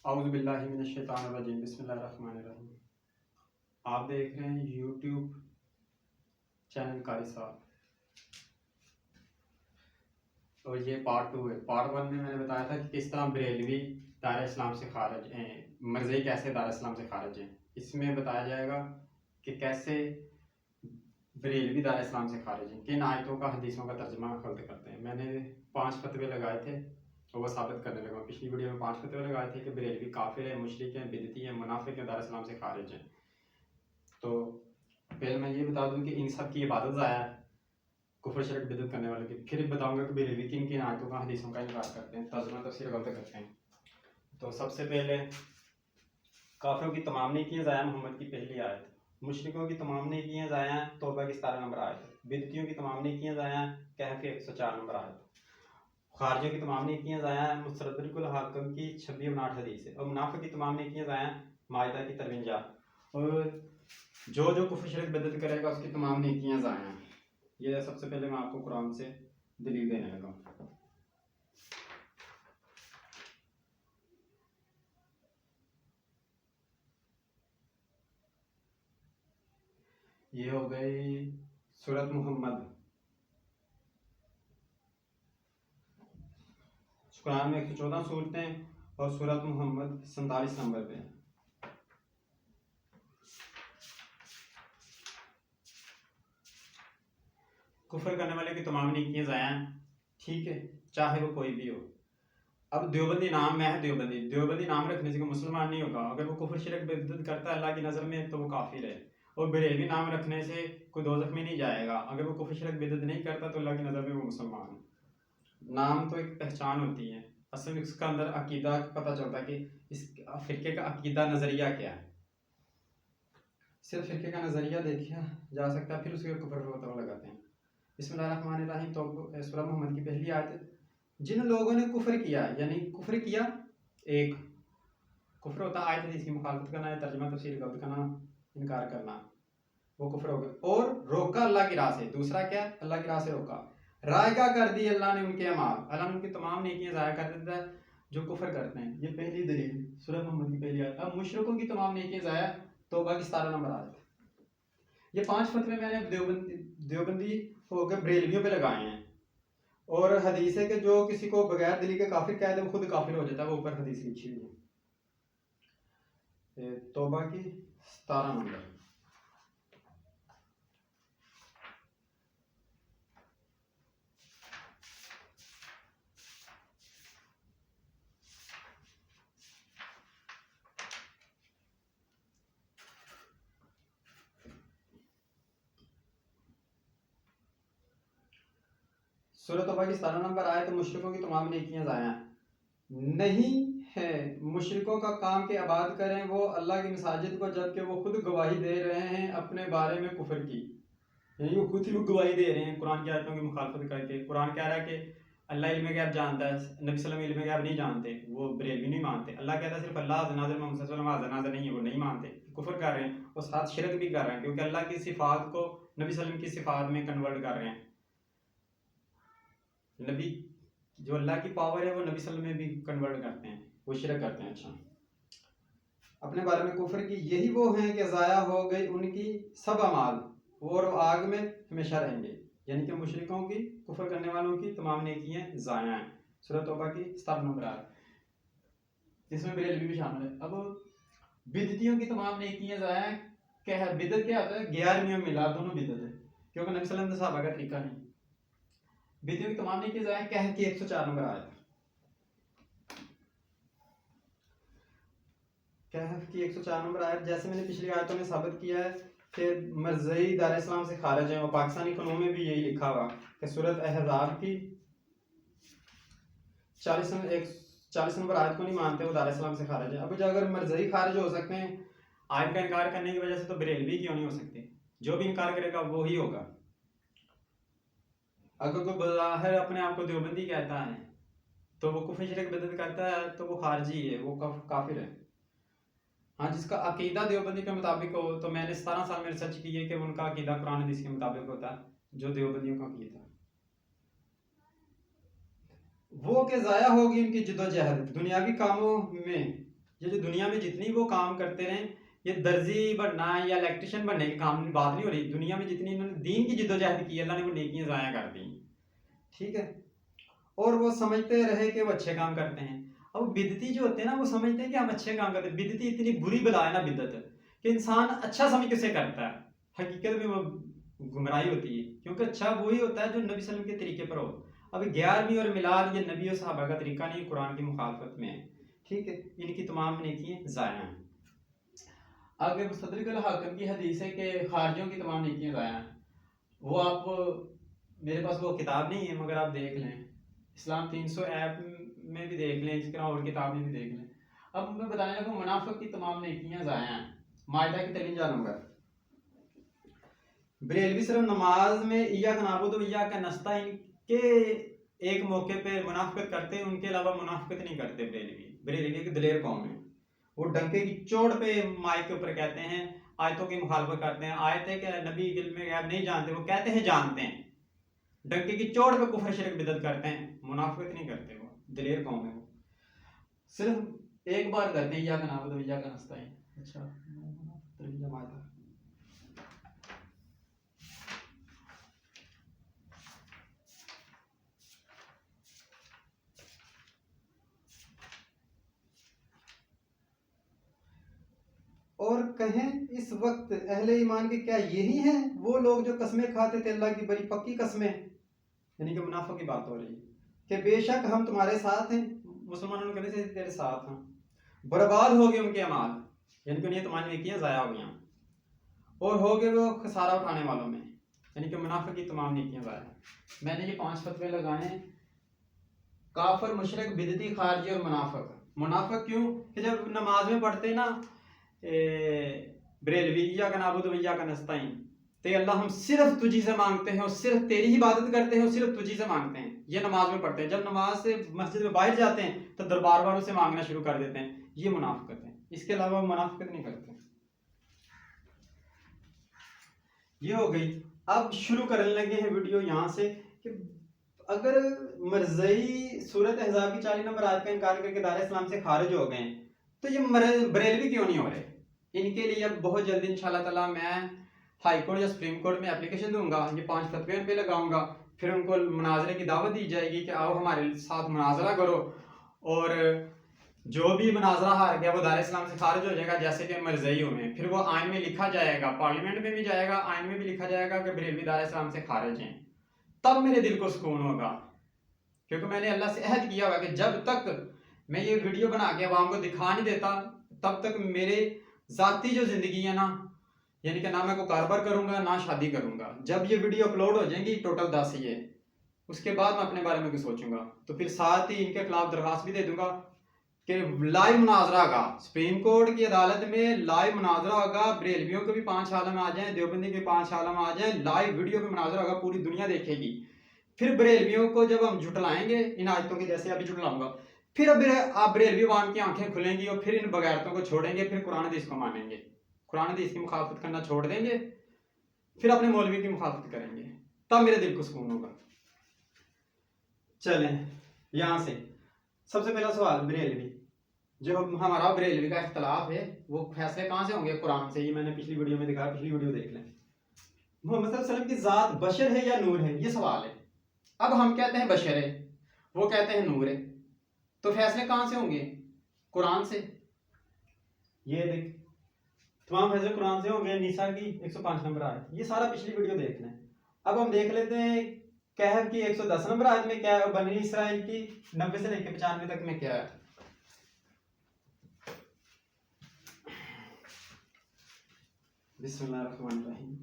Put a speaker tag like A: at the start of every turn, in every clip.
A: اعوذ باللہ من الشیطان الرجیم، بسم اللہ الرحمن الرحیم۔ آپ دیکھ رہے ہیں یوٹیوب چینل قاری صاحب، اور یہ پارٹ 2 ہے۔ پارٹ 1 میں نے بتایا تھا کہ کس طرح بریلوی دار اسلام سے خارج ہیں، مرزئی کیسے دار اسلام سے خارج ہیں۔ اس میں بتایا جائے گا کہ کیسے بریلوی دار اسلام سے خارج ہیں، کن آیتوں کا حدیثوں کا ترجمہ غلط کرتے ہیں۔ میں نے 5 فتوے لگائے تھے تو وہ ثابت کرنے لگا۔ پچھلی ویڈیو میں 5 فتوے لگائے تھے کہ بریلوی کافر ہیں، مشرک ہیں، بدعتی ہیں، منافق ہیں، دار اسلام سے خارج ہیں۔ تو پہلے میں یہ بتا دوں کہ ان سب کی عبادت ضائع ہے، کفر شرک بدعت کرنے والے کی۔ پھر بتاؤں گا کہ بریلوی کن کن آیتوں کا حدیثوں کا انکار کرتے ہیں، ترجمہ تفسیر غلط کرتے ہیں۔ تو سب سے پہلے کافروں کی تمام نیکیاں ضائع، محمد کی پہلی آیت۔ مشرکوں کی تمام نیکیاں ضائع ہیں، توبہ کی 17 نمبر آیت۔ بدعتیوں کی تمام نیکیاں ضائع ہیں، کہف کی 104 نمبر آیت۔ خارجوں کی تمام نیکیاں ضائع ہیں، مستدرک الحاکم کی 26-59 حدیث ہے۔ اور منافق کی تمام نیکیاں ضائع ہیں، مائدہ کی 53۔ اور جو کفر شرک بدعت کرے گا اس کی تمام نیکیاں ضائع ہیں۔ یہ سب سے پہلے میں آپ کو قرآن سے دلیل دینے لگا ہوں۔ یہ ہو گئی سورۃ محمد۔ قرآن میں 114 صورتیں اور سورۃ محمد 47 نمبر پہ۔ کفر کرنے والے کی تمام نیکیاں ضائع ہیں، ٹھیک ہے، چاہے وہ کوئی بھی ہو۔ اب دیوبندی نام میں ہے، دیوبندی نام رکھنے سے کوئی مسلمان نہیں ہوگا۔ اگر وہ کفر شرک بدعت کرتا ہے اللہ کی نظر میں تو وہ کافر ہے۔ اور بریلوی نام رکھنے سے کوئی دوزخ میں نہیں جائے گا، اگر وہ کفر شرک بدعت نہیں کرتا تو اللہ کی نظر میں وہ مسلمان ہے۔ نام تو ایک پہچان ہوتی ہے، اصل اس کا اندر عقیدہ پتہ چلتا ہے کہ اس فرقے کا عقیدہ نظریہ کیا ہے۔ صرف فرقے کا نظریہ دیکھا جا سکتا ہے، پھر اس کے کفر پر فتویٰ لگاتے ہیں۔ بسم اللہ الرحمن الرحیم۔ تو سورہ محمد کی پہلی آیت، جن لوگوں نے کفر کیا، یعنی کفر کیا ایک کفر ہوتا ہے آیت حدیث کی مخالفت کرنا ہے، ترجمہ تفسیر غلط کرنا، انکار کرنا، وہ کفر ہو گیا۔ اور روکا اللہ کی راہ سے، دوسرا کیا، اللہ کی راہ سے روکا، رائگاں کر دی اللہ نے ان کے اعمال، اللہ نے ان کی تمام نیکیاں ضائع کر دیتا ہے جو کفر کرتے ہیں۔ یہ پہلی دلیل سورہ محمد کی پہلی آیت۔ اب مشرکوں کی تمام نیکیاں ضائع، توبہ کی 17 نمبر آیت۔ یہ 5 فتوے میں نے دیوبندی ہو کے بریلویوں پہ لگائے ہیں، اور حدیث ہے کہ جو کسی کو بغیر دلی کے کافر کہہ دے وہ خود کافر ہو جاتا ہے، وہ اوپر حدیث لکھی ہوئی ہے۔ توبہ کی 17 نمبر۔ سورۃ توبہ کی 17 نمبر آیت، مشرکوں کی تمام نیکیاں ضائع نہیں ہے، مشرکوں کا کام کہ آباد کریں وہ اللہ کی مساجد کو، جبکہ وہ خود گواہی دے رہے ہیں اپنے بارے میں کفر کی، یعنی وہ خود ہی گواہی دے رہے ہیں قرآن کی آیتوں کی مخالفت کر کے۔ قرآن کہہ رہا ہے کہ اللہ علم غیب جانتا ہے، نبی صلی اللہ علیہ وسلم علم غیب نہیں جانتے، وہ بریلوی نہیں مانتے۔ اللہ کہتا ہے صرف اللہ حاضر ناظر، محمد صلی اللہ علیہ وسلم حاضر ناظر نہیں ہے، وہ نہیں مانتے، کفر کر رہے ہیں، اور ساتھ شرک بھی کر رہے ہیں، کیونکہ اللہ کی صفات کو نبی صلی اللہ علیہ وسلم کی صفات میں کنورٹ کر رہے ہیں۔ نبی جو اللہ کی پاور ہے وہ نبی صلی اللہ علیہ وسلم میں بھی کنورٹ کرتے ہیں، وہ شرک کرتے ہیں۔ اچھا، اپنے بارے میں کفر کی، یہی وہ ہیں کہ ضائع ہو گئی ان کی سب اعمال، اور آگ میں ہمیشہ رہیں گے، یعنی کہ مشرکوں کی، کفر کرنے والوں کی تمام نیکیاں ضائع ہیں۔ سورۃ توبہ کی 17 نمبر آیت، جس میں بریلوی بھی شامل ہے۔ اب بدعتیوں کی تمام نیکیاں ضائع ہیں، کہ بدعت کیا ہوتا ہے، 11ویں میلاد، دونوں بدعت ہے، کیونکہ نبی صلی اللہ علیہ وسلم صحابہ کا طریقہ نہیں۔ بدعتیوں کی تمام نیکیاں ضائع ہیں، کہف کی 104 نمبر آیت۔ کہف کی 104 نمبر آیت، جیسے میں نے پچھلی آیتوں میں ثابت کیا ہے کہ مرزئی دار اسلام سے خارج ہیں، اور پاکستانی قانون میں بھی یہی لکھا ہوا کہ سورۃ احزاب کی 40 نمبر آیت کو نہیں مانتے، وہ دار اسلام سے خارج ہے۔ اب جو اگر مرزئی خارج ہو سکتے ہیں آیت کا انکار کرنے کی وجہ سے، تو بریلوی کیوں نہیں ہو سکتے؟ جو بھی انکار کرے گا وہی ہوگا۔ اگر کوئی بظاہر اپنے آپ کو دیوبندی کہتا ہے تو وہ کفر شرک بدعت کرتا ہے تو وہ خارجی ہے، وہ کافر ہے۔ ہاں، جس کا عقیدہ دیوبندی کے مطابق ہو، تو میں نے 17 سال میں ریسرچ کی ہے کہ ان کا عقیدہ قرآن حدیث کے مطابق ہوتا ہے، جو دیوبندیوں کا عقیدہ وہ کہ ضائع ہوگی ان کی جد و جہد دنیاوی کاموں میں، یہ جو دنیا میں جتنی وہ کام کرتے رہیں، یہ درزی بننا یا الیکٹریشین بننے کے کام بات نہیں ہو رہی، دنیا میں جتنی انہوں نے دین کی جدوجہد کی اللہ نے وہ نیکیاں ضائع کر دی، ٹھیک ہے، اور وہ سمجھتے رہے کہ وہ اچھے کام کرتے ہیں. اب بدعتی جو ہوتے ہیں نا وہ سمجھتے ہیں کہ ہم اچھے کام کرتے ہیں. بدعتی اتنی بری بلا ہے نا بدعت کہ انسان اچھا سمجھ کے سے کرتا ہے، حقیقت میں وہ گمراہی ہوتی ہے، کیونکہ اچھا وہی ہوتا ہے جو نبی صلی اللہ علیہ وسلم کے طریقے پر ہو. اب 11ویں اور میلاد یہ نبی اور صحابہ کا طریقہ نہیں، قرآن کی مخالفت میں ہے، ٹھیک ہے، ان کی تمام نیکیاں ضائع ہیں. آگے مستدرک الحاکم کی حدیث ہے کہ خارجیوں کی تمام نیکیاں ضائع ہیں. وہ آپ میرے پاس وہ کتاب نہیں ہے مگر آپ دیکھ لیں، اسلام 300 ایپ میں بھی دیکھ لیں، اس طرح اور کتاب میں بھی دیکھ لیں. اب میں بتانے لگا منافق کی تمام نیکیاں ضائع ہیں. مائدہ کی 3 نمبر. بریلوی صرف نماز میں ایاک نعبد و ایاک نستعین کے ایک موقع پہ منافقت کرتے ہیں، ان کے علاوہ منافقت نہیں کرتے. بریلوی ایک دلیر قوم ہے، وہ ڈنکے کی چوٹ پہ مائک کے اوپر کہتے ہیں، آیتوں کی مخالفت کرتے ہیں. آیت ہے کہ نبی علم غیب نہیں جانتے، وہ کہتے ہیں جانتے ہیں. ڈنکے کی چوٹ پہ کفر شرک بدعت کرتے ہیں، منافقت نہیں کرتے. وہ دلیر قوم ہے، وہ صرف ایک بار کرتے ہیں ایاک نعبد و ایاک نستعین. اچھا اور کہیں اس وقت اہل ایمان کے کیا یہی ہیں وہ لوگ جو قسمیں کھاتے تھے اللہ کی بڑی پکی قسمیں، یعنی کہ منافق کی بات ہو رہی ہے کہ بے شک ہم تمہارے ساتھ ہیں. مسلمانوں نے کہنے سے تیرے ساتھ ہیں. برباد ہو گئے ان کے اعمال، یعنی کہ انہیں تمہاری نیکیاں ضائع ہو گئیں اور ہو گئے وہ خسارہ اٹھانے والوں میں، یعنی کہ منافق کی تمام نیکیاں ضائع. میں نے یہ 5 فتوے لگائے ہیں: کافر، مشرک، بدعتی، خارجی اور منافق. منافق کیوں کہ جب نماز میں پڑھتے نا بریلوی ایاک نعبد و ایاک نستعین تے اللہ ہم صرف تجھی سے مانگتے ہیں اور صرف تیری ہی عبادت کرتے ہیں اور صرف تجھی سے مانگتے ہیں، یہ نماز میں پڑھتے ہیں. جب نماز سے مسجد میں باہر جاتے ہیں تو دربار والوں سے مانگنا شروع کر دیتے ہیں، یہ منافقت ہے. اس کے علاوہ منافقت نہیں کرتے. یہ ہو گئی. اب شروع کرنے لگے ہیں ویڈیو یہاں سے کہ اگر مرزئی سورت احزاب کی 40 نمبر آیت کا انکار کر کے دار اسلام سے خارج ہو گئے تو یہ بریلوی کیوں نہیں ہو رہے؟ ان کے لیے اب بہت جلدی انشاءاللہ تعالیٰ میں ہائی کورٹ یا سپریم کورٹ میں اپلیکیشن دوں گا، یہ 5 فتوے پہ لگاؤں گا، پھر ان کو مناظرے کی دعوت دی جائے گی کہ آؤ ہمارے ساتھ مناظرہ کرو، اور جو بھی مناظرہ ہار گیا وہ دار اسلام سے خارج ہو جائے گا جیسے کہ مرزئیوں میں. پھر وہ آئین میں لکھا جائے گا، پارلیمنٹ میں بھی جائے گا، آئین میں بھی لکھا جائے گا کہ بریلوی دار اسلام سے خارج ہیں. تب میرے دل کو سکون ہوگا، کیونکہ میں نے اللہ سے عہد کیا ہوا کہ جب تک میں یہ ویڈیو بنا کے عوام کو دکھا نہیں دیتا تب تک میرے ذاتی جو زندگی ہے نا، یعنی کہ نہ میں کوئی کاروبار کروں گا نہ شادی کروں گا. جب یہ ویڈیو اپلوڈ ہو جائیں گی ٹوٹل 10 ہی ہے، اس کے بعد میں اپنے بارے میں کچھ سوچوں گا. تو پھر ساتھ ہی ان کے خلاف درخواست بھی دے دوں گا کہ لائیو مناظرہ ہوگا سپریم کورٹ کی عدالت میں، لائیو مناظرہ ہوگا. بریلویوں کے بھی 5 عالم آ جائیں، دیوبندی کے 5 عالم آ جائیں، لائیو ویڈیو پہ مناظرہ ہوگا، پوری دنیا دیکھے گی. پھر بریلویوں کو جب ہم جھٹلائیں گے ان آیتوں کے جیسے ابھی جھٹلاؤں گا، پھر آپ بریلوی عوام کی آنکھیں کھلیں گی اور پھر ان بغیرتوں کو چھوڑیں گے، پھر قرآن حدیث کو مانیں گے، قرآن حدیث کی مخالفت کرنا چھوڑ دیں گے، پھر اپنے مولوی کی مخالفت کریں گے. تب میرے دل کو سکون ہوگا. چلیں یہاں سے سب سے پہلا سوال، بریلوی جو ہمارا بریلوی کا اختلاف ہے وہ فیصلے کہاں سے ہوں گے؟ قرآن سے. یہ میں نے پچھلی ویڈیو میں دکھا، پچھلی ویڈیو دیکھ لیں. محمد صلی اللہ علیہ وسلم کی ذات بشر ہے یا نور ہے؟ یہ سوال ہے. اب ہم کہتے ہیں بشر ہے، وہ کہتے ہیں نور ہے، تو فیصلے کہاں سے ہوں گے؟ قرآن سے. یہ دیکھ تمام فیصلے قرآن سے ہوں گے. نساء کی 105 نمبر آیت، یہ سارا پچھلی ویڈیو دیکھ لیں. اب ہم دیکھ لیتے ہیں کہف کی 110 نمبر آیت میں کیا ہے اور بنی اسرائیل کی 90 سے لے کے 95 تک میں کیا ہے. بسم اللہ الرحمن الرحیم.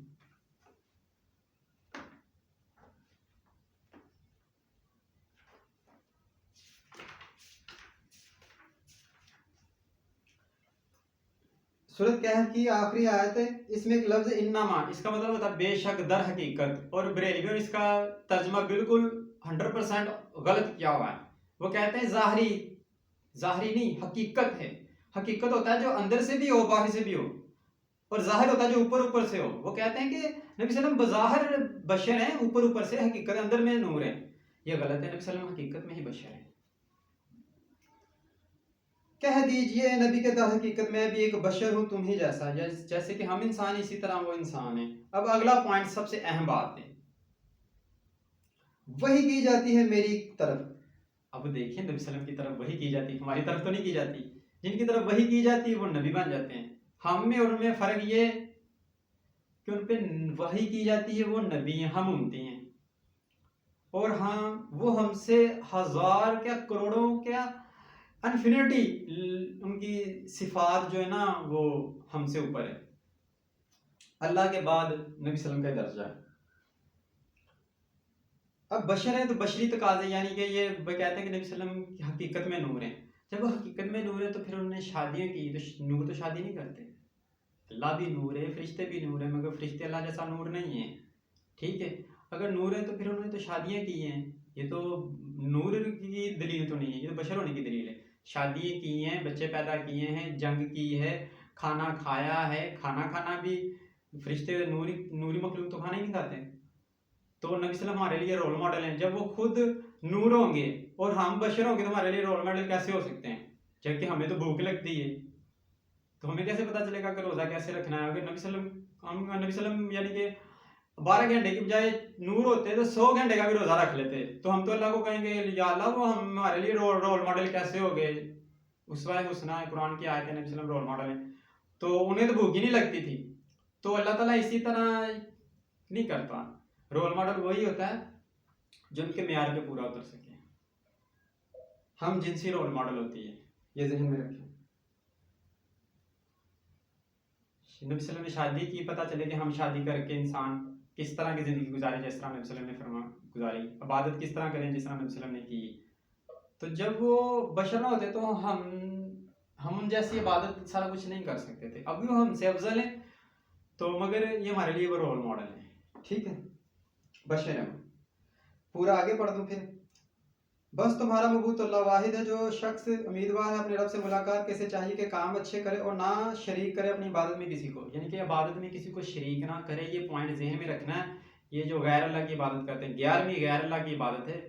A: سورۃ کہف کی آخری آیت ہے، اس میں ایک لفظ انما، اس کا مطلب ہوتا ہے بے شک، در حقیقت. اور بریلویوں نے اس کا ترجمہ بالکل 100% غلط کیا ہوا ہے. وہ کہتے ہیں ظاہری، ظاہری نہیں، حقیقت ہے. حقیقت ہوتا ہے جو اندر سے بھی ہو باہر سے بھی ہو، اور ظاہر ہوتا ہے جو اوپر اوپر سے ہو. وہ کہتے ہیں کہ نبی صلی اللہ علیہ وسلم بظاہر بشر ہیں، اوپر اوپر سے، حقیقت اندر میں نور ہے. یہ غلط ہے. نبی صلی اللہ علیہ وسلم حقیقت میں ہی بشر ہے. کہہ دیجئے نبی کے در حقیقت میں بھی ایک بشر ہوں تم ہی جیسا، جیسے کہ ہم انسان اسی طرح وہ انسان ہیں۔ اب اگلا پوائنٹ سب سے اہم بات ہے، وحی کی جاتی ہے میری طرف۔ اب دیکھیں نبی صلی اللہ علیہ وسلم کی طرف وحی کی جاتی، ہماری طرف تو نہیں کی جاتی۔ جن کی طرف وحی کی جاتی وہ نبی بن جاتے ہیں۔ ہم میں اور ان میں فرق یہ کہ ان پہ وحی کی جاتی ہے وہ نبی ہیں، ہم امتی ہیں، اور وہ ہم سے ہزار کیا کروڑوں کیا انفینٹی ان کی صفات جو ہے نا وہ ہم سے اوپر ہے۔ اللہ کے بعد نبی صلی اللہ علیہ وسلم کا درجہ ہے۔ اب بشر ہیں تو بشری تقاضے، یعنی کہ یہ کہتے ہیں کہ نبی صلی اللہ علیہ وسلم حقیقت میں نور ہیں۔ جب وہ حقیقت میں نور ہے تو پھر انہوں نے شادیاں کی، تو نور تو شادی نہیں کرتے۔ اللہ بھی نور ہے، فرشتے بھی نور ہیں، مگر فرشتے اللہ جیسا نور نہیں ہیں، ٹھیک ہے۔ اگر نور ہے تو پھر انہوں نے تو شادیاں کی ہیں، یہ تو نور کی دلیل تو نہیں ہے، یہ تو بشر ہونے کی دلیل ہے۔ شادیاں کی ہیں، بچے پیدا کیے ہیں، جنگ کی ہے، کھانا کھایا ہے، کھانا بھی فرشتے نوری مخلوق تو کھانا ہی نہیں کھاتے۔ تو نبی صلی اللہ علیہ وسلم ہمارے لیے رول ماڈل ہیں۔ جب وہ خود نور ہوں گے اور ہم بشر ہوں گے تو ہمارے لیے رول ماڈل کیسے ہو سکتے ہیں؟ جبکہ ہمیں تو بھوک لگتی ہے، تو ہمیں کیسے پتا چلے گا کہ روزہ کیسے رکھنا ہے؟ اگر نبی صلی اللہ علیہ وسلم یعنی کہ 12 گھنٹے کی بجائے نور ہوتے تو 100 گھنٹے کا بھی روزہ رکھ لیتے، تو ہم تو اللہ کو کہیں گے یا اللہ وہ ہمارے لیے رول ماڈل کیسے ہو گئے؟ اسوہ حسنہ قرآن کی آیت ہے، نبی صلی اللہ علیہ وسلم رول ماڈل ہیں، تو انہیں تو بھوک ہی نہیں لگتی تھی۔ تو اللہ تعالیٰ اسی طرح نہیں کرتا، رول ماڈل وہی ہوتا ہے جو ان کے معیار پہ پورا اتر سکے۔ ہم جنسی رول ماڈل ہوتی ہے، یہ ذہن میں رکھیں۔ نبی صلی اللہ علیہ وسلم نے شادی کی، پتہ چلے کہ ہم شادی کر کے انسان کس طرح کی زندگی گزارے جس طرح نبی صلی اللہ علیہ وسلم نے گزاری، عبادت کس طرح کریں جس طرح نبی صلی اللہ علیہ وسلم نے کی۔ تو جب وہ بشر نہ ہوتے تو ہم ان جیسی عبادت سارا کچھ نہیں کر سکتے تھے۔ اب بھی وہ ہم سے افضل ہیں، تو مگر یہ ہمارے لیے وہ رول ماڈل ہیں، ٹھیک ہے، بشر ہیں۔ پورا آگے پڑھ دوں پھر۔ بس تمہارا معبود اللہ واحد ہے، جو شخص امیدوار ہے اپنے رب سے ملاقات کے، سے چاہیے کہ کام اچھے کرے اور نہ شریک کرے اپنی عبادت میں کسی کو، یعنی کہ عبادت میں کسی کو شریک نہ کرے۔ یہ پوائنٹ ذہن میں رکھنا ہے۔ یہ جو غیر اللہ کی عبادت کرتے ہیں، 11ویں غیر اللہ کی عبادت ہے،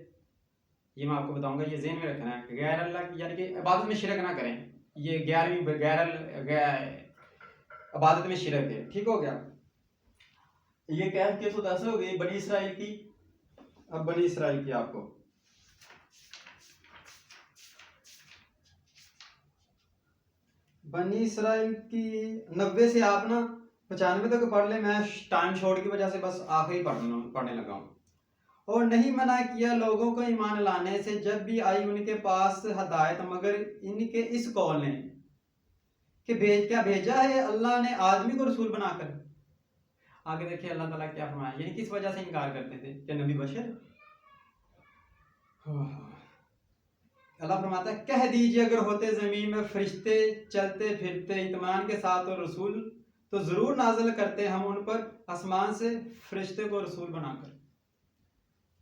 A: یہ میں آپ کو بتاؤں گا، یہ ذہن میں رکھنا ہے۔ غیر اللہ کی یعنی کہ عبادت میں شرک نہ کریں، یہ 11ویں عبادت میں شرک ہے، ٹھیک ہو گیا۔ یہ کہہ کے تو 10 ہو گئی بنی اسرائیل کی۔ اب بنی اسرائیل کی آپ کو بنی اسرائیل کی 90 سے آپ نا 95 تک پڑھ لیں، میں ٹائم شارٹ کی وجہ سے بس آخری پڑھنے لگا ہوں۔ اور نہیں منع کیا لوگوں کو ایمان لانے سے جب بھی آئی ان کے پاس ہدایت، مگر ان کے اس قول نے کہ کیا بھیجا ہے اللہ نے آدمی کو رسول بنا کر۔ آگے دیکھیں اللہ تعالیٰ کیا فرمایا، یعنی کس وجہ سے انکار کرتے تھے کہ نبی بشر۔ اللہ فرماتا ہے کہہ دیجئے اگر ہوتے زمین میں فرشتے چلتے پھرتے اطمینان کے ساتھ اور رسول، تو ضرور نازل کرتے ہم ان پر آسمان سے فرشتے کو رسول بنا کر۔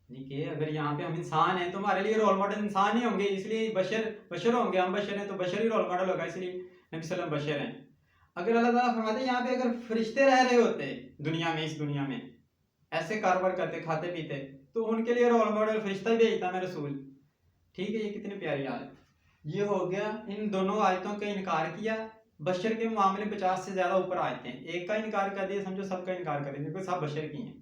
A: کہ اگر یہاں پہ ہم انسان ہیں تو ہمارے لیے رول ماڈل انسان ہی ہوں گے، اس لیے بشر ہوں گے، ہم بشر ہیں تو بشر ہی رول ماڈل ہوگا، اس لیے نبی صلی اللہ علیہ وسلم بشر ہیں۔ اگر اللہ تعالیٰ فرماتے ہیں یہاں پہ اگر فرشتے رہ رہے ہوتے دنیا میں، اس دنیا میں ایسے کاروبار کرتے کھاتے پیتے، تو ان کے لیے رول ماڈل فرشتہ ہی بھیجتا میں رسول، ٹھیک ہے۔ یہ کتنی پیاری آیت، یہ ہو گیا ان دونوں آیتوں کا انکار کیا۔ بشر کے معاملے 50 سے زیادہ اوپر آیتیں ہیں، ایک کا انکار کر دیا سمجھو سب کا انکار کر دیا، کیونکہ سب بشر کی ہیں۔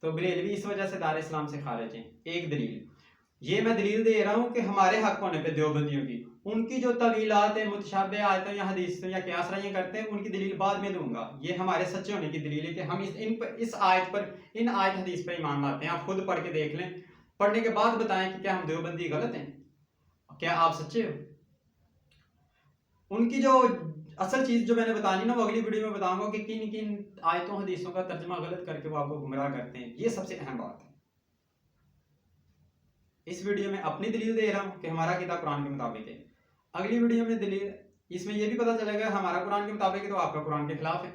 A: تو بریلوی اس وجہ سے دار اسلام سے خارج ہیں۔ ایک دلیل یہ میں دلیل دے رہا ہوں کہ ہمارے حق ہونے پہ دیوبندیوں کی، ان کی جو طویلات متشابہ آیتیں یا حدیث یا قیاس رائیاں کرتے ہیں، ان کی دلیل بعد میں دوں گا۔ یہ ہمارے سچے ہونے کی دلیل ہے کہ ہم اس آیت پر، ان آیت حدیث پر ایمان لاتے ہیں۔ آپ خود پڑھ کے دیکھ لیں، پڑھنے کے بعد بتائیں کہ کیا ہم دیوبندی غلط ہیں، کیا آپ سچے ہو۔ ان کی جو اصل چیز جو میں نے بتانی نا، وہ اگلی ویڈیو میں بتاؤں گا کہ کن کن آیتوں حدیثوں کا ترجمہ غلط کر کے وہ آپ کو گمراہ کرتے ہیں۔ یہ سب سے اہم بات ہے۔ اس ویڈیو میں اپنی دلیل دے رہا ہوں کہ ہمارا کتاب قرآن کے مطابق ہے، اگلی ویڈیو میں دلیل، اس میں یہ بھی پتہ چلے گا ہمارا قرآن کے مطابق ہے تو آپ کا قرآن کے خلاف ہے۔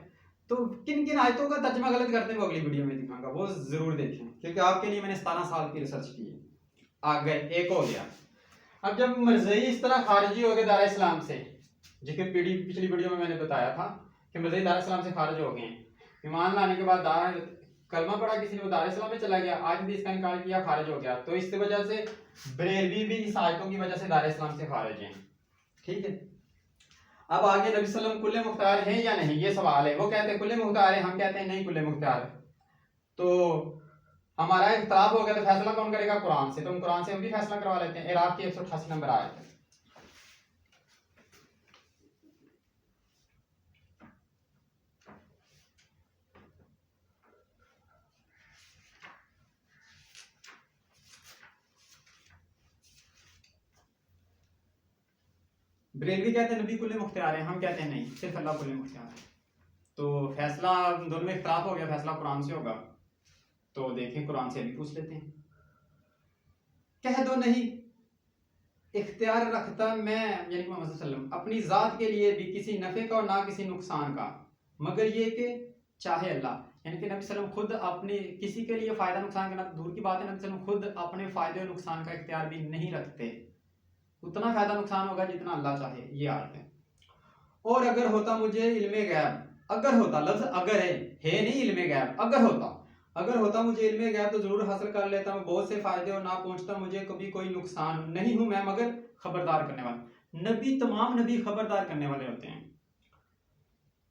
A: تو کن کن آیتوں کا ترجمہ غلط کرتے ہیں وہ اگلی ویڈیو میں دکھاؤں گا، وہ ضرور دیکھیں، کیونکہ آپ کے لیے میں نے 17 سال کی ریسرچ کی ہے۔ آگے ایک ہو گیا۔ اب جب مرزئی اس طرح خارجی ہو گئے دار اسلام سے، جو کہ پچھلی ویڈیو میں نے بتایا تھا کہ مرزئی دار اسلام سے خارج ہو گئے ہیں، ایمان لانے کے بعد کلمہ پڑھا کسی نے، وہ دار اسلام میں چلا گیا، آج بھی اس کا انکار کیا، خارج ہو گیا۔ تو اس کی وجہ سے بریلوی بھی اس آیتوں کی وجہ سے دار اسلام سے خارج ہیں۔ ٹھیک ہے. اب آگے نبی صلی اللہ علیہ وسلم کل مختار ہیں یا نہیں، یہ سوال ہے. وہ کہتے ہیں کل مختار ہے، ہم کہتے ہیں نہیں کل مختار ہے. تو ہمارا اختلاف ہو گیا تو فیصلہ کون کرے گا؟ قرآن سے. تو ہم قرآن سے ہم بھی فیصلہ کروا لیتے ہیں. اعراف کی 188 نمبر آیت ہے. بریلوی کہتے ہیں نبی کل مختار ہے، ہم کہتے ہیں نہیں صرف اللہ کل مختار ہے. تو فیصلہ دونوں میں اختلاف ہو گیا، فیصلہ قرآن سے ہوگا. تو دیکھیں قرآن سے ابھی پوچھ لیتے ہیں. کہہ دو نہیں اختیار رکھتا میں یعنی کہ محمد صلی اللہ علیہ وسلم اپنی ذات کے لیے بھی کسی نفع کا اور نہ کسی نقصان کا، مگر یہ کہ چاہے اللہ. یعنی کہ نبی صلی اللہ علیہ وسلم خود اپنے کسی کے لیے فائدہ نقصان کرنا دور کی بات ہے، نبی صلی اللہ علیہ وسلم خود اپنے فائدے اور نقصان کا اختیار بھی نہیں رکھتے. اتنا فائدہ نقصان ہوگا جتنا اللہ چاہے. یہ آیت ہے. اور اگر ہوتا مجھے علم غیب، اگر ہوتا لفظ اگر ہے نہیں علم غیب، اگر ہوتا مجھے علم غیب تو ضرور حاصل کر لیتا میں بہت سے فائدے اور نہ پہنچتا مجھے کبھی کوئی نقصان. نہیں ہوں میں مگر خبردار کرنے والا. نبی تمام نبی خبردار کرنے والے ہوتے ہیں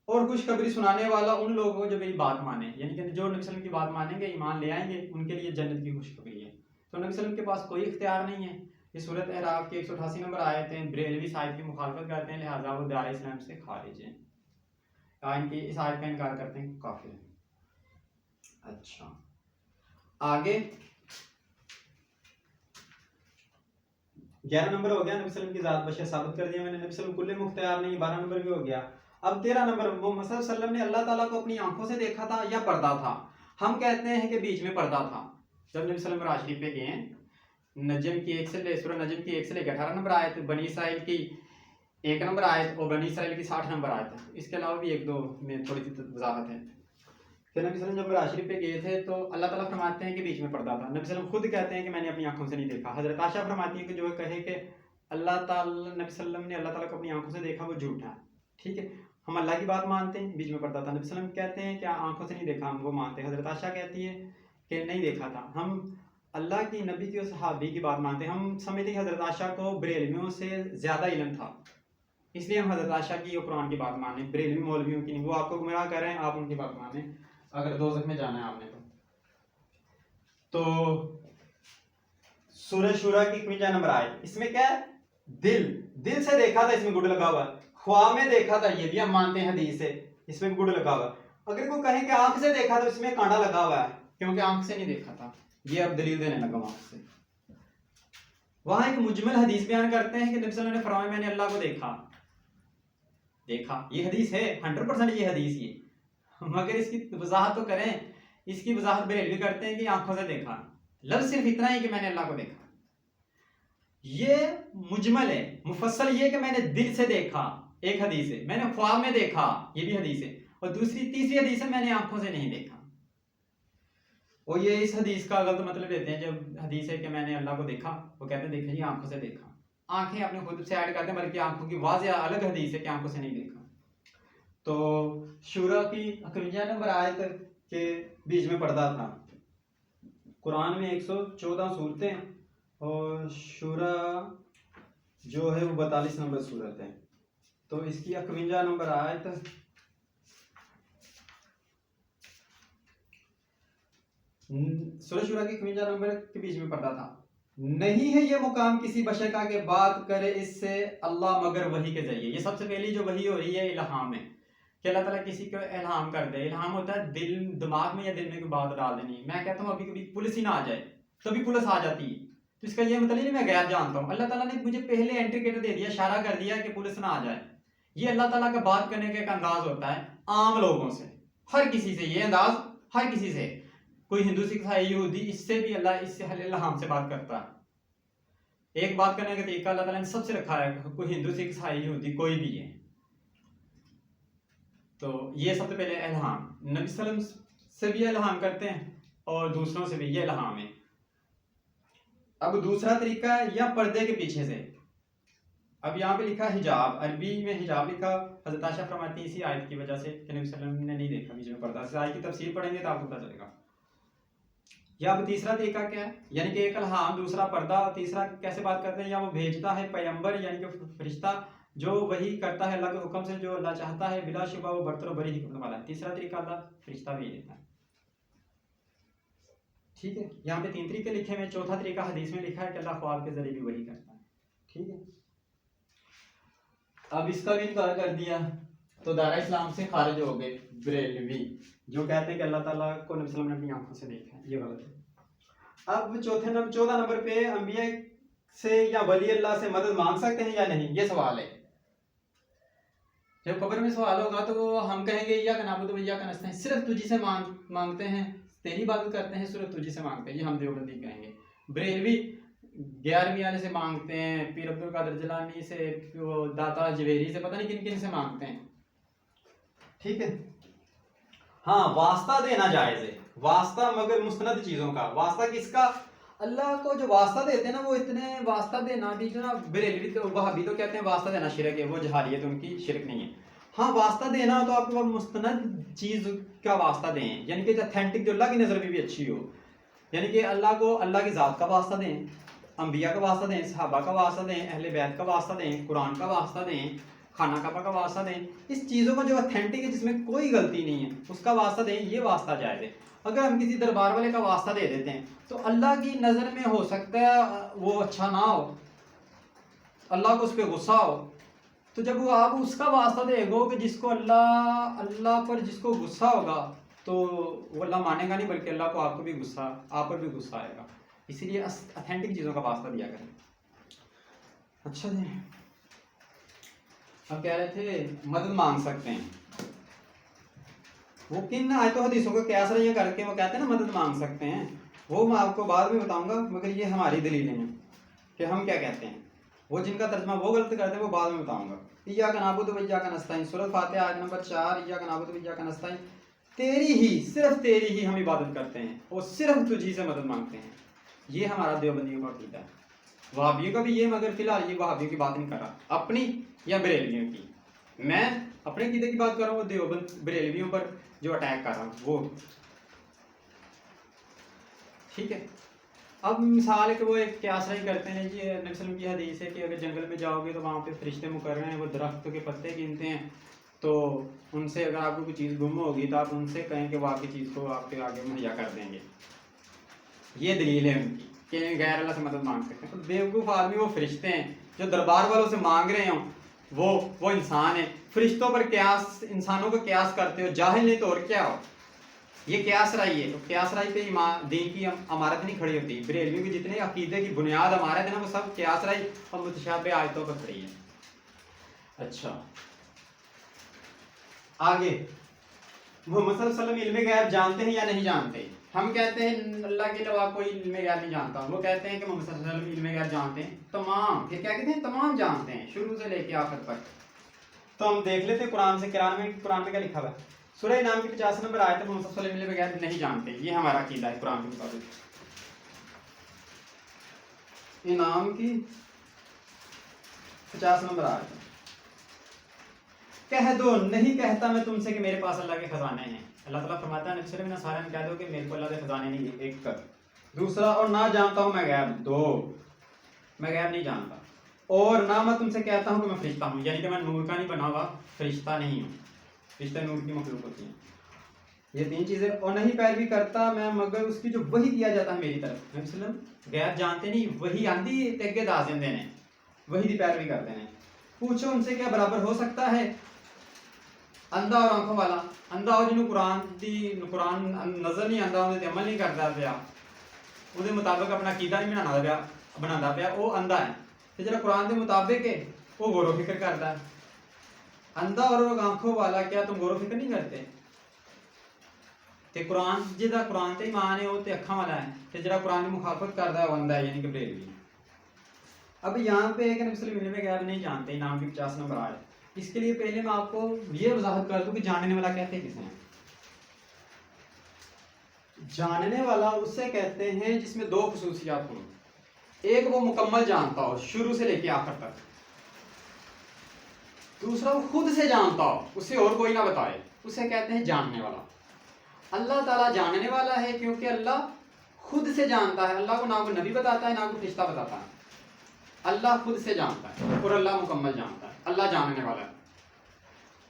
A: اور خوشخبری سنانے والا ان لوگوں کو جو میری بات مانے، یعنی کہ جو نبی صلی اللہ علیہ وسلم کی بات مانیں گے ایمان لے آئیں گے ان کے لیے جنت کی خوشخبری ہے. تو نبی صلی اللہ علیہ وسلم کے پاس کوئی اختیار نہیں ہے. یہ سورۃ اعراف کی 188 نمبر آیت ہیں. بریلوی اس آیت کی مخالفت کرتے ہیں لہٰذا وہ دار اسلام سے خارج ہیں. ان کی اس آیت کا انکار کرتے ہیں کافر ہیں. اچھا آگے 11 نمبر ہو گیا نبی صلی اللہ علیہ وسلم کی ذات بشر ثابت کر دیا میں نے. نبی صلی اللہ علیہ وسلم کل مختار نہیں. 12 نمبر بھی ہو گیا. اب 13 نمبر محمد صلی اللہ علیہ وسلم نے اللہ تعالیٰ کو اپنی آنکھوں سے دیکھا تھا یا پردہ تھا؟ ہم کہتے ہیں کہ بیچ میں پردہ تھا. جب نبی صلی اللہ علیہ وسلم راج شریف پہ گئے ہیں، نجم کی 1 سے لے سورہ نجم کی 1 سے لے کے 18 نمبر آیت، بنی اسرائیل کی 1 نمبر آیت اور بنی اسرائیل کی 60 نمبر آیت. اس کے علاوہ بھی ایک دو میں تھوڑی سی وضاحت ہے کہ نبی صلی اللہ علیہ وسلم جب راج شریف پہ گئے تھے تو اللہ تعالیٰ فرماتے ہیں کہ بیچ میں پردہ تھا. نبی صلی اللہ علیہ وسلم خود کہتے ہیں کہ میں نے اپنی آنکھوں سے نہیں دیکھا. حضرت عائشہ فرماتی ہیں کہ جو کہے کہ اللہ تعالیٰ نبی صلی اللہ علیہ وسلم نے اللہ تعالیٰ کو اپنی آنکھوں سے دیکھا وہ جھوٹا ہے. ٹھیک ہے، ہم اللہ کی بات مانتے ہیں بیچ میں پردہ تھا. نبی صلی اللہ علیہ وسلم کہتے ہیں کہ آنکھوں سے نہیں دیکھا، ہم وہ مانتے ہیں. حضرت عائشہ کہتی ہے کہ نہیں دیکھا تھا. ہم اللہ کی نبی کی اور صحابی کی بات مانتے ہیں. ہم سمجھتے ہیں کہ حضرت عائشہ کو بریلویوں سے زیادہ علم تھا، اس لیے ہم حضرت عائشہ کی اور قرآن کی بات مانیں، بریلوی مولویوں کی نہیں. وہ آپ کو گمراہ کر رہے ہیں، آپ ان کی بات مانیں اگر دوزخ میں جانا ہے آپ نے تو. سورہ شورا کی 51 نمبر آئے، اس میں کیا ہے؟ دل سے دیکھا تھا، اس میں گڈ لگا ہوا. خواہ میں دیکھا تھا، یہ بھی ہم مانتے ہیں حدیث سے، اس میں گڈ لگا ہوا. اگر کوئی کہیں کہ آنکھ سے دیکھا تو اس میں کانڈا لگا ہوا ہے کیونکہ آنکھ سے نہیں دیکھا تھا. یہ اب دلیل دینے لگا آنکھ سے. وہاں ایک مجمل حدیث بیان کرتے ہیں کہ نبی صلی اللہ علیہ وسلم نے فرمایا میں نے اللہ کو دیکھا. یہ حدیث ہے 100% یہ حدیث ہی، مگر اس کی وضاحت تو کریں. اس کی وضاحت بریلوی کرتے ہیں کہ آنکھوں سے دیکھا، لفظ صرف اتنا ہی کہ میں نے اللہ کو دیکھا. یہ مجمل ہے. مفصل یہ کہ میں نے دل سے دیکھا، ایک حدیث ہے. میں نے خواب میں دیکھا، یہ بھی حدیث ہے. اور تیسری حدیث ہے میں نے آنکھوں سے نہیں دیکھا. اور یہ اس حدیث کا غلط مطلب دیتے ہیں. جب حدیث ہے کہ میں نے اللہ کو دیکھا، وہ کہتے ہیں دیکھیں جی آنکھوں سے دیکھا. آنکھیں اپنے خود سے ایڈ کرتے ہیں، بلکہ آنکھوں کی واضح الگ حدیث ہے کہ آنکھوں سے نہیں دیکھا. تو شورا کی 51 نمبر آیت کے بیچ میں پردہ تھا. قرآن میں 114 صورتیں اور شورا جو ہے وہ 42 نمبر صورت ہے. تو اس کی 51 نمبر آیت سورہ شورا کی 51 نمبر کے بیچ میں پردہ تھا. نہیں ہے یہ مقام کسی بشر کا کہ بات کرے اس سے اللہ مگر وحی کے ذریعے. یہ سب سے پہلی جو وحی ہو رہی ہے الہام ہے کہ اللہ تعالیٰ کسی کو الہام کر دے. الہام ہوتا ہے دماغ میں یا دل میں کوئی بات ڈال دینی. میں کہتا ہوں ابھی کبھی پولیس ہی نہ آ جائے، کبھی پولیس آ جاتی ہے تو اس کا یہ مطلب نہیں میں غیب جانتا ہوں. اللہ تعالیٰ نے مجھے پہلے انڈیکیٹر دے دیا، اشارہ کر دیا کہ پولیس نہ آ جائے. یہ اللہ تعالیٰ کا بات کرنے کا ایک انداز ہوتا ہے عام لوگوں سے، ہر کسی سے. یہ انداز ہر کسی سے، کوئی ہندو سکھ ہے یہودی، اس سے بھی اللہ اس سے الہام سے بات کرتا ہے. ایک بات کرنے کا طریقہ اللہ تعالیٰ نے سب سے رکھا ہے، کوئی ہندو سکھ ہے یہودی کوئی بھی ہے. تو یہ سب سے پہلے الہام نبی صلی اللہ علیہ وسلم سے بھی الہام کرتے ہیں اور دوسروں سے بھی یہ الہام ہے. اب دوسرا طریقہ ہے یا پردے کے پیچھے سے. اب یہاں پہ لکھا حجاب، عربی میں حجاب لکھا. حضرت عائشہ فرماتی ہیں اسی آیت کی وجہ سے کہ نبی صلی اللہ علیہ وسلم نے نہیں دیکھا بیچ میں پردہ. اس آیت کی تفسیر پڑھیں گے تو آپ کو پتہ چلے گا. یا اب تیسرا طریقہ کیا ہے، یعنی کہ ایک الہام، دوسرا پردہ. تیسرا کیسے بات کرتے ہیں، یا وہ بھیجتا ہے پیغمبر یعنی کہ فرشتہ جو وہی کرتا ہے اللہ کے حکم سے جو اللہ چاہتا ہے بلا شبہ وہ برتر و بری حکمت والا ہے. تیسرا طریقہ اللہ فرشتہ بھی دیتا ہے. ٹھیک ہے, یہاں پہ 3 طریقے لکھے ہوئے. چوتھا طریقہ حدیث میں لکھا ہے کہ اللہ خواب کے ذریعے بھی وہی کرتا ہے. ٹھیک ہے, اب اس کا بھی انکار کر دیا تو دائرہ اسلام سے خارج ہو گئے بریلوی, جو کہتے ہیں کہ اللہ تعالیٰ کو نبی صلی اللہ علیہ وسلم نے اپنی آنکھوں سے دیکھا ہے. یہ غلط ہے. اب 14 نمبر پہ انبیاء سے یا ولی اللہ سے مدد مانگ سکتے ہیں یا نہیں, یہ سوال ہے. جب قبر میں سوال ہوگا تو ہم کہیں گے یا نعبد و ایا نستعین, صرف تجھی سے مانگتے ہیں, تیری عبادت کرتے ہیں, صرف تجھی سے مانگتے ہیں. یہ ہم دیوبندی کہیں گے. بریلوی 11ویں والے سے مانگتے ہیں, پیر عبد القادر جیلانی سے, داتا جویری سے, پتہ نہیں کن کن سے مانگتے ہیں. ٹھیک ہے, ہاں واسطہ دینا جائز ہے, واسطہ مگر مستند چیزوں کا. واسطہ کس کا؟ اللہ کو جو واسطہ دیتے ہیں نا, وہ اتنے واسطہ دینا بھی جو نا, بریلوی تو وہابی تو کہتے ہیں واسطہ دینا شرک ہے, وہ جہالیت ان کی شرک نہیں ہے. ہاں واسطہ دینا تو آپ کو مستند چیز کا واسطہ دیں, یعنی کہ اتھینٹک جو اللہ کی نظر میں بھی اچھی ہو, یعنی کہ اللہ کو اللہ کی ذات کا واسطہ دیں, انبیاء کا واسطہ دیں, صحابہ کا واسطہ دیں, اہل بیت کا واسطہ دیں, قرآن کا واسطہ دیں, خانہ کعبہ کا واسطہ دیں. اس چیزوں کا جو اتھینٹک ہے, جس میں کوئی غلطی نہیں ہے, اس کا واسطہ دیں. یہ واسطہ جائز ہے. اگر ہم کسی دربار والے کا واسطہ دے دیتے ہیں تو اللہ کی نظر میں ہو سکتا ہے وہ اچھا نہ ہو, اللہ کو اس پہ غصہ ہو. تو جب وہ آپ اس کا واسطہ دے گو کہ جس کو اللہ پر جس کو غصہ ہوگا تو وہ اللہ مانے گا نہیں, بلکہ اللہ کو آپ کو بھی غصہ, آپ پر بھی غصہ آئے گا. اسی لیے اتھینٹک چیزوں کا واسطہ دیا کریں. اچھا جی, اب کہہ رہے تھے مدد مانگ سکتے ہیں. وہ کن آیتوں حدیثوں کو قیاس رائیاں کر کے وہ کہتے ہیں نا مدد مانگ سکتے ہیں, وہ میں آپ کو بعد میں بتاؤں گا, مگر یہ ہماری دلیلیں ہیں کہ ہم کیا کہتے ہیں. وہ جن کا ترجمہ وہ غلط کرتے ہیں وہ بعد میں بتاؤں گا. ایاک نعبد و ایاک نستعین, سورۃ فاتحہ آیت نمبر 4. ایاک نعبد و ایاک نستعین, تیری ہی, صرف تیری ہی ہم عبادت کرتے ہیں اور صرف تجھی سے مدد مانگتے ہیں. یہ ہمارا دیوبندیوں کا عقیدہ ہے. وہابیوں کا بھی یہ, مگر فی الحال یہ وہابیوں کی بات نہیں کر رہا, اپنی یا بریلویوں کی. میں اپنے عقیدے کی بات کر رہا ہوں, وہ دیوبند بریلویوں پر جو اٹیک کر رہا ہوں وہ. ٹھیک ہے, اب مثال ہے کہ وہ ایک قیاس رائے کرتے ہیں جی, نبی صلی اللہ علیہ وسلم کی حدیث ہے کہ اگر جنگل میں جاؤ گے تو وہاں پہ فرشتے مقرر ہیں, وہ درختوں کے پتے گنتے ہیں, تو ان سے اگر آپ کو کوئی چیز گم ہوگی تو آپ ان سے کہیں کہ وہ آپ کی چیز کو آپ کے آگے مہیا کر دیں گے. یہ دلیل ہے ان کی کہ غیر اللہ سے مدد مانگ سکتے ہیں. تو بیوقوف آدمی وہ فرشتے ہیں, جو دربار والوں سے مانگ رہے ہوں وہ انسان ہے. فرشتوں پر قیاس, انسانوں کو قیاس کرتے ہو, جاہل نہیں تو اور کیا ہو. یہ قیاس رائی ہے. تو قیاس رائی پہ دین کی عمارت نہیں کھڑی ہوتی. بریلویوں کی جتنے عقیدے کی بنیاد عمارت ہے نا, وہ سب قیاس رائی اور متشابہ آیتوں پر کھڑی ہے. اچھا آگے, محمد صلی اللہ علیہ وسلم علم غیب جانتے ہیں یا نہیں جانتے؟ ہم کہتے ہیں اللہ کے علاوہ کوئی علم غیب نہیں جانتا. وہ کہتے ہیں کہ محمد صلی اللہ علیہ وسلم علم غیب جانتے ہیں تمام. پھر کیا کہتے ہیں؟ تمام جانتے ہیں, شروع سے لے کے آخر تک. تو ہم دیکھ لیتے ہیں قرآن سے. قرآن میں کیا لکھا ہوا ہے؟ سورہ انعام کی 50 نمبر آیت ہے, محمد صلی اللہ علیہ وسلم علم غیب نہیں جانتے. یہ ہمارا عقیدہ ہے قرآن کے مطابق. انعام کی 50 نمبر آیت ہے, کہہ دو نہیں کہتا میں تم سے کہ میرے پاس اللہ کے خزانے ہیں. اللہ تعالیٰ فرماتا ہے نبی صلی اللہ علیہ وسلم نے کہہ دو کہ میرے کو اللہ کے خزانے نہیں, ایک کر. دوسرا, اور نہ جانتا ہوں میں غیب. دو, میں غیب نہیں جانتا. اور نہ میں تم سے کہتا ہوں کہ میں فرشتہ ہوں, یعنی کہ میں نور کا نہیں بنا ہوا, فرشتہ نہیں ہوں. فرشتہ نور کی مخلوق ہوتی ہیں. یہ 3 چیزیں. اور نہیں پیروی کرتا میں مگر اس کی جو وحی کیا جاتا ہے میری طرف. نبی صلی اللہ علیہ وسلم غیب جانتے نہیں, وحی آندی تگے دازندے نے, وحی دی پیروی کرتے ہیں. پوچھو ان سے کیا برابر ہو سکتا ہے اندھا اور آنکھوں والا؟ اندھا ہو جنہوں قرآن نظر نہیں آتا, انہیں عمل نہیں کرتا پیا, وہ مطابق اپنا عقیدہ نہیں بنا پیا, وہ اندھا ہے. تو جب قرآن کے مطابق ہے وہ غور و فکر کرتا ہے. اندھا اور آنکھوں والا, کیا تم غور و فکر نہیں کرتے؟ تے قرآن جہاں قرآن تے ایمان ہے وہ تے اکھاں والا ہے, تے جہاں قرآن کی مخالفت کرتا ہے وہ اندھا ہے, یعنی کہ بریلوی. اب یہاں پہ ایک نبی صلی اللہ علیہ وسلم غیب نہیں جانتے, انعام کی 50 نمبر آئے. اس کے لیے پہلے میں آپ کو یہ وضاحت کر دوں کہ جاننے والا کہتے ہیں کسے ہیں. جاننے والا اسے کہتے ہیں جس میں 2 خصوصیات ہوں. ایک, وہ مکمل جانتا ہو شروع سے لے کے آخر تک. دوسرا, وہ خود سے جانتا ہو, اسے اور کوئی نہ بتائے, اسے کہتے ہیں جاننے والا. اللہ تعالیٰ جاننے والا ہے کیونکہ اللہ خود سے جانتا ہے. اللہ کو نہ کوئی نبی بتاتا ہے نہ کوئی فرشتہ بتاتا ہے. اللہ خود سے جانتا ہے اور اللہ مکمل جانتا ہے، اللہ جاننے والا ہے۔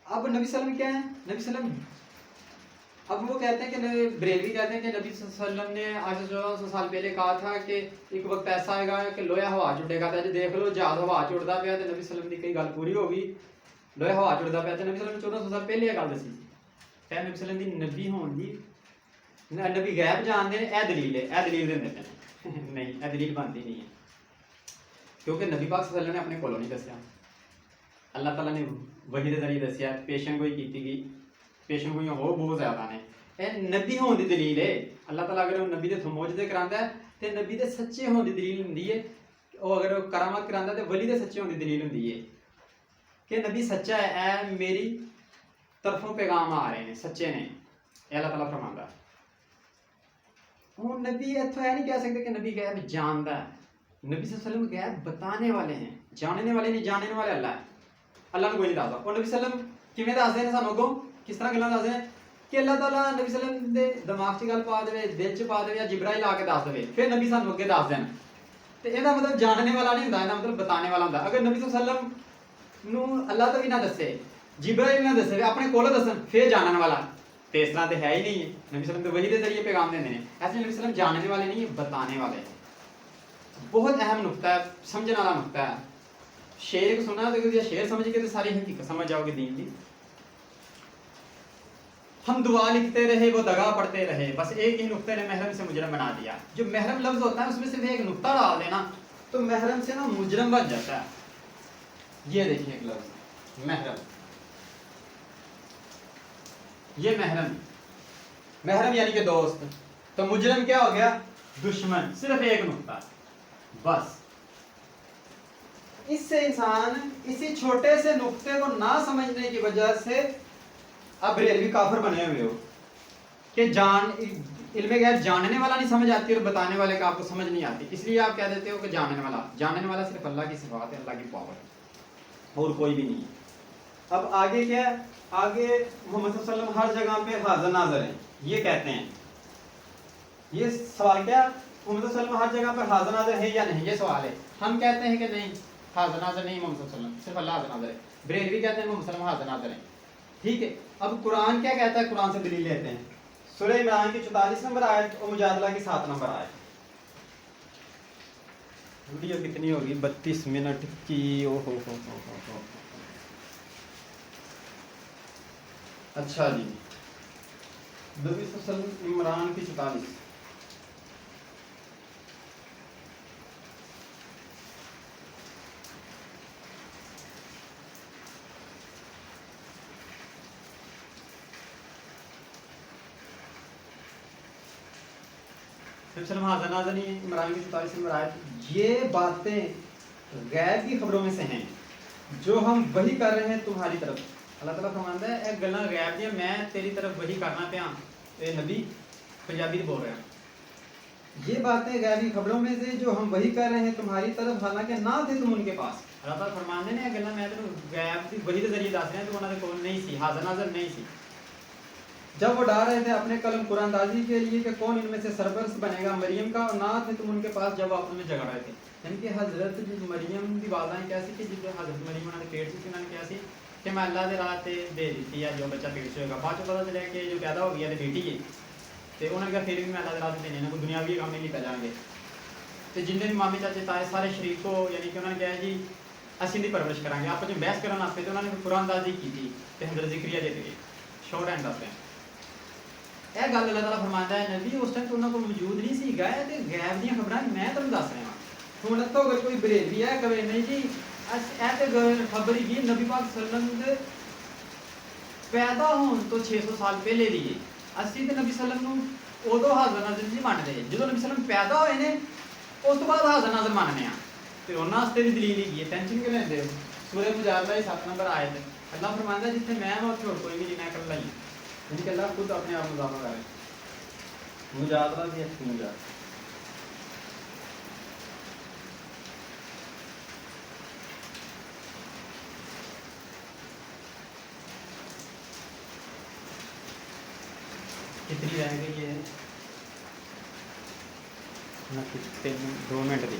A: اب نبی صلی اللہ علیہ وسلم کیا ہے؟ نبی صلی اللہ علیہ وسلم اب وہ کہتے ہیں کہ بریلوی کہتے ہیں کہ نبی صلی اللہ علیہ وسلم نے آج سے 1400 سال پہلے کہا تھا کہ ایک وقت ایسا آئے گا کہ لوہا ہوا چ اڈے گا، تے دیکھ لو جہاز ہوا چ اڑدا پیا، تے نبی صلی اللہ علیہ وسلم دی کئی گل پوری ہو گئی، لوہا ہوا چ اڑدا پیا، تے نبی صلی اللہ علیہ وسلم 1400 سال پہلے یہ گل دسی سی کہ نبی صلی اللہ علیہ وسلم دی نبی ہون دی، نبی غیب جانتے ہیں، اے دلیل ہے، اے دلیل دیندے پے نہیں، اے دلیل بنتی نہیں ہے، کیونکہ نبی پاک صلی اللہ علیہ وسلم نے اپنے کولوں نہیں دسیا، اللہ تعالیٰ نے وحی دے ذریعے دسیا، پیشن گوئی کیتی گئی، پیشن گوئیاں ہو بہت زیادہ نے، اے نبی ہون دی دلیل ہے، اللہ تعالیٰ اگر نبی دے معجزے کراندا ہے تے نبی دے سچے ہون دی دلیل ہوندی ہے، او اگر کرامات کراندا ہے تے ولی دے سچے ہون دی دلیل ہوندی ہے کہ نبی سچا ہے، اے میری طرفوں پیغام آ رہے ہیں، سچے نے، اے اللہ تعالیٰ فرماندا ہے۔ ہوں نبی اتوں یہ نہیں کہہ سکتے کہ نبی غیب جانتا ہے، نبی صلی اللہ علیہ وسلم غیب بتانے والے ہیں، جاننے والے نہیں، جاننے والے اللہ ہے، اللہ نے کوئی نہیں دسدا، اور نبی صلی اللہ علیہ وسلم کیویں دسدے ہیں سانوں اگوں، کس طرح گلاں دسدے ہیں کہ اللہ تعالیٰ نبی صلی اللہ علیہ وسلم دے دماغ 'ਚ گل پا دے، دل 'ਚ پا دے، یا جبرائیل آ کے دس دے، پھر نبی سانوں اگے دس دین، تے یہ مطلب جاننے والا نہیں ہوندا، یہ مطلب بتانے والا ہوندا۔ اگر نبی صلی اللہ علیہ وسلم نو اللہ تو بھی نہ دسے، جبرائیل نہ دسے، اپنے کولوں دسن، پھر جاننے والا، تے اس طرح تو ہے ہی نہیں ہے، نبی صلی اللہ علیہ وسلم تو وحی دے ذریعے پیغام دیندے ہیں، ایسے نبی صلی اللہ علیہ وسلم جاننے والے نہیں ہیں، بتانے والے ہیں۔ بہت اہم نقطہ ہے، سمجھنے والا نقطہ ہے، شعر کو سنا تو شعر سمجھ کے تو ساری حقیقت سمجھ جاؤ گے دین دی۔ ہم دعا لکھتے رہے وہ دگا پڑھتے رہے، بس ایک ہی نقطے نے محرم سے مجرم بنا دیا۔ جو محرم لفظ ہوتا ہے اس میں صرف ایک نقطہ ڈال دینا تو محرم سے نا مجرم بن جاتا ہے۔ یہ دیکھیے ایک لفظ محرم، یہ محرم، محرم یعنی کہ دوست، تو مجرم کیا ہو گیا؟ دشمن، صرف ایک نقطہ بس۔ اس سے انسان اسی چھوٹے سے نقطے کو نہ سمجھنے کی وجہ سے اب بریلوی کافر بنے ہوئے ہو کہ علم غیب جاننے والا نہیں سمجھ آتی اور بتانے والے کا آپ کو سمجھ نہیں آتی، اس لیے آپ کہہ دیتے ہو کہ جاننے والا صرف اللہ کی صفات ہے، اللہ کی پاور ہے اور کوئی بھی نہیں ہے۔ اب آگے کیا ہے؟ آگے محمد صلی اللہ علیہ وسلم ہر جگہ پہ حاضر ناظر ہیں، یہ کہتے ہیں، یہ سوال کیا؟ محمد صلی اللہ علیہ وسلم ہر جگہ پر حاضر ناظر ہے یا نہیں، یہ سوال ہے۔ ہم کہتے ہیں کہ نہیں، حاضر ناظر نہیں محمد صلی اللہ علیہ وسلم، صرف اللہ حاضر ناظر ہے۔ بریلوی کہتے ہیں محمد صلی اللہ علیہ وسلم حاضر ناظر ہیں، ٹھیک ہے۔ اب قرآن کیا کہتا ہے؟ قرآن سے دلیل لیتے ہیں، سورہ عمران کی 44 نمبر آیت اور مجادلہ کی 7 نمبر آیت۔ ویڈیو کتنی ہوگی؟ 32 منٹ کی، او ہو ہو۔ اچھا جی، نبی صلی اللہ علیہ وسلم عمران کی 44۔ حاضر ناظر نہیں، عمران کی 44 نمبر آیت۔ یہ باتیں غیب کی خبروں میں سے ہیں جو ہم وحی کر رہے ہیں تمہاری طرف۔ اللہ تعالیٰ فرماندا ہے اے گلاں غیب دیاں میں تیری طرف وحی کرنا پیا، اے نبی پنجابی بول رہا ہیں، یہ باتیں غیب کی خبروں میں سے جو ہم وحی کر رہے ہیں تمہاری طرف، حالانکہ نہ تھے تم ان کے پاس۔ اللہ تعالیٰ فرماندے نے اے گلاں میں تینوں غیب دی وحی دے ذریعے دس رہے ہیں تو انہاں دے کول نہیں سی، حاضر ناظر نہیں سی۔ جب وہ ڈال رہے تھے اپنے قلم قرآن دازی کے لیے کہ کون ان میں سے سرپرست بنے گا مریم کا، اور نہ تھے تم ان کے پاس جب آپس میں جھگڑ رہے تھے۔ یعنی کہ حضرت مریم دی والدہ نے کیا سی کہ جب حضرت مریم انہوں نے پیٹ سے انہوں نے کیا سی کہ میں اللہ دے راہ تے دے دیتی ہے جو بچہ پیٹ سے ہوگا، بعد پتہ چلے کہ جو پیدا ہو گیا تو بیٹی ہے، تو انہوں نے کہا پھر بھی میں اللہ دے راہ تے دینے کوئی دنیاوی کام نہیں لیتا جائیں گے۔ تو جن بھی مامی چاچے تائے سارے شریک کو یعنی کہ انہوں نے کہا جی اسی دی پرورش کریں گے، آپ جو بحث کرنا واسطے تو انہوں نے قرآن دازی کی تھی کہ حضرت ذکریہ جیت گئے، شارٹ اینڈ دس ہیں۔ یہ گل اللہ تعالیٰ فرماندا ہے نبی اس ٹائم تو انہوں کو موجود نہیں سی گئے تے غیب دیاں خبراں میں تمہیں دس رہا ہوں۔ ہن تو اگر کوئی بریلوی ہے کہ نہیں جی اے تے خبر ہی نبی پاک صلی اللہ علیہ وسلم دے پیدا ہون تو 600 سال پہلے دی ہے، اسی تے نبی صلی اللہ علیہ وسلم ادو حاضر ناظر نہیں مانتے، جدو نبی صلی اللہ علیہ وسلم پیدا ہوئے نے اس تو بعد حاضر ناظر ماننے ہیں، تے انہاں واسطے بھی دلیل ہی ہے، ٹینشن کیوں لیندے ہو؟ سورہ مجادلہ 7 نمبر آیت ہے، اللہ فرماندا ہے جتنے میں اور کوئی بھی نہیں، میں اکلا ہی ہوں، یعنی کہ اللہ خود اپنے آپ مضافہ کرے۔ مجادلہ بھی اچھی مجادلہ کتنی رہ گئی ہے؟ 2 منٹ دی